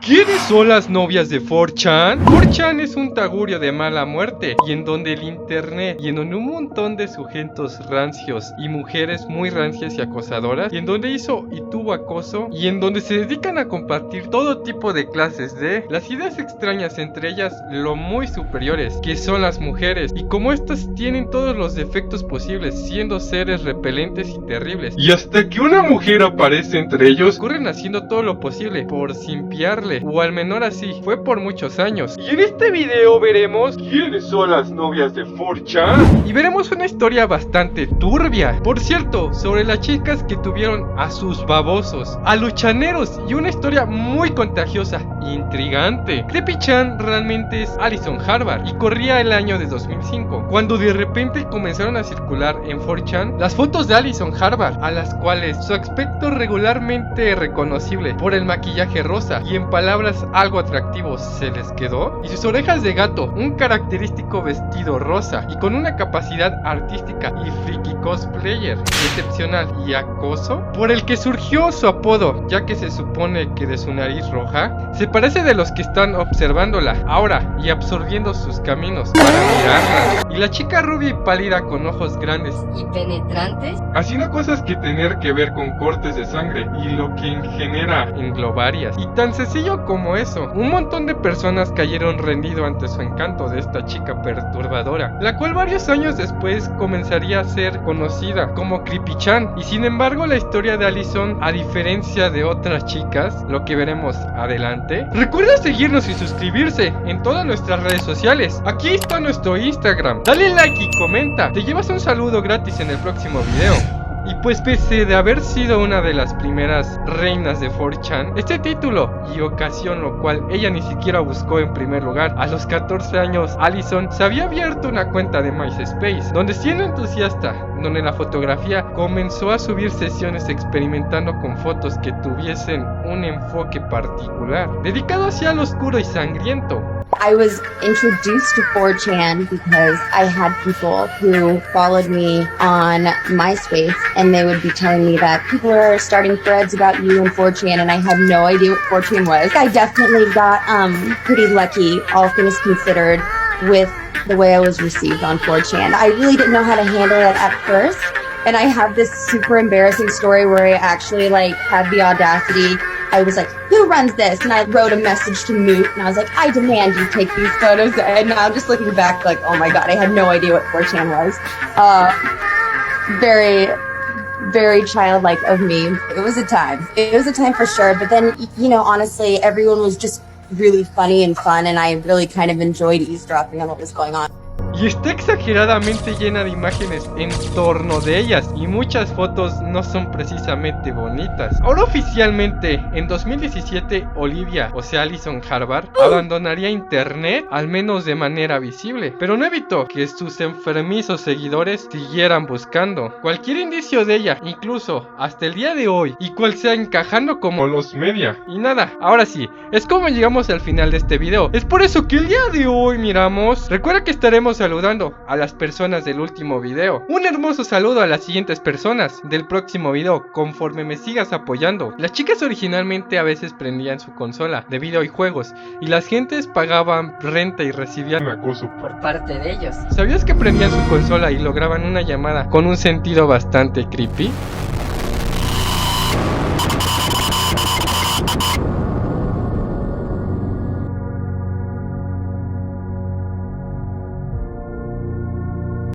¿Quiénes son las novias de 4chan? 4chan es un tagurio de mala muerte, y en donde el internet, y en donde un montón de sujetos rancios y mujeres muy rancias y acosadoras, y en donde hizo y tuvo acoso, y en donde se dedican a compartir todo tipo de clases de las ideas extrañas, entre ellas lo muy superiores, que son las mujeres, y como estas tienen todos los defectos posibles, siendo seres repelentes y terribles. Y hasta que una mujer aparece entre ellos, ocurren haciendo todo lo posible por simpiarle, o al menor así, fue por muchos años. Y en este video veremos quiénes son las novias de 4chan, y veremos una historia bastante turbia, por cierto, sobre las chicas que tuvieron a sus babosos, a luchaneros, y una historia muy contagiosa e intrigante. Creepy-chan realmente es Allison Harvard, y corría el año de 2005, cuando de repente comenzaron a circular en 4chan las fotos de Allison Harvard, a las cuales su aspecto regularmente reconocible por el maquillaje rosa, y en palabras algo atractivos se les quedó, y sus orejas de gato, un característico vestido rosa, y con una capacidad artística y friki cosplayer excepcional, y acoso, por el que surgió su apodo, ya que se supone que de su nariz roja, se parece de los que están observándola ahora y absorbiendo sus caminos para mirarla. Y la chica rubia y pálida con ojos grandes y penetrantes, haciendo cosas que tener que ver con cortes de sangre y lo que genera englobarias. Y tan sencillo como eso, un montón de personas cayeron rendido ante su encanto de esta chica perturbadora, la cual varios años después comenzaría a ser conocida como Creepy-chan. Y sin embargo, la historia de Allison, a diferencia de otras chicas, lo que veremos adelante, recuerda seguirnos y suscribirse en todas nuestras redes sociales. Aquí está nuestro Instagram, dale like y comenta, te llevas un saludo gratis en el próximo video. Y pues pese de haber sido una de las primeras reinas de 4chan, este título y ocasión lo cual ella ni siquiera buscó en primer lugar, a los 14 años Allison se había abierto una cuenta de MySpace, donde siendo entusiasta, donde la fotografía comenzó a subir sesiones experimentando con fotos que tuviesen un enfoque particular, dedicado hacia lo oscuro y sangriento. I was introduced to 4chan because I had people who followed me on MySpace and they would be telling me that people are starting threads about you in 4chan and I had no idea what 4chan was. I definitely got pretty lucky, all things considered, with the way I was received on 4chan. I really didn't know how to handle it at first, and I have this super embarrassing story where I actually had the audacity. I was like, who runs this? And I wrote a message to Moot, and I was like, I demand you take these photos. And now I'm just looking back like, oh my god, I had no idea what 4chan was. Very, very childlike of me. It was a time. It was a time for sure. But then, you know, honestly, everyone was just really funny and fun, and I really kind of enjoyed eavesdropping on what was going on. Y está exageradamente llena de imágenes en torno de ellas, y muchas fotos no son precisamente bonitas. Ahora oficialmente, en 2017, Olivia, o sea Allison Harvard, abandonaría internet, al menos de manera visible, pero no evitó que sus enfermizos seguidores siguieran buscando cualquier indicio de ella, incluso hasta el día de hoy, y cual sea encajando como los media. Y nada, ahora sí, es como llegamos al final de este video. Es por eso que el día de hoy miramos, recuerda que estaremos saludando a las personas del último video. Un hermoso saludo a las siguientes personas del próximo video conforme me sigas apoyando. Las chicas originalmente a veces prendían su consola de videojuegos y las gentes pagaban renta y recibían acoso Por parte de ellos. ¿Sabías que prendían su consola y lograban una llamada con un sentido bastante creepy?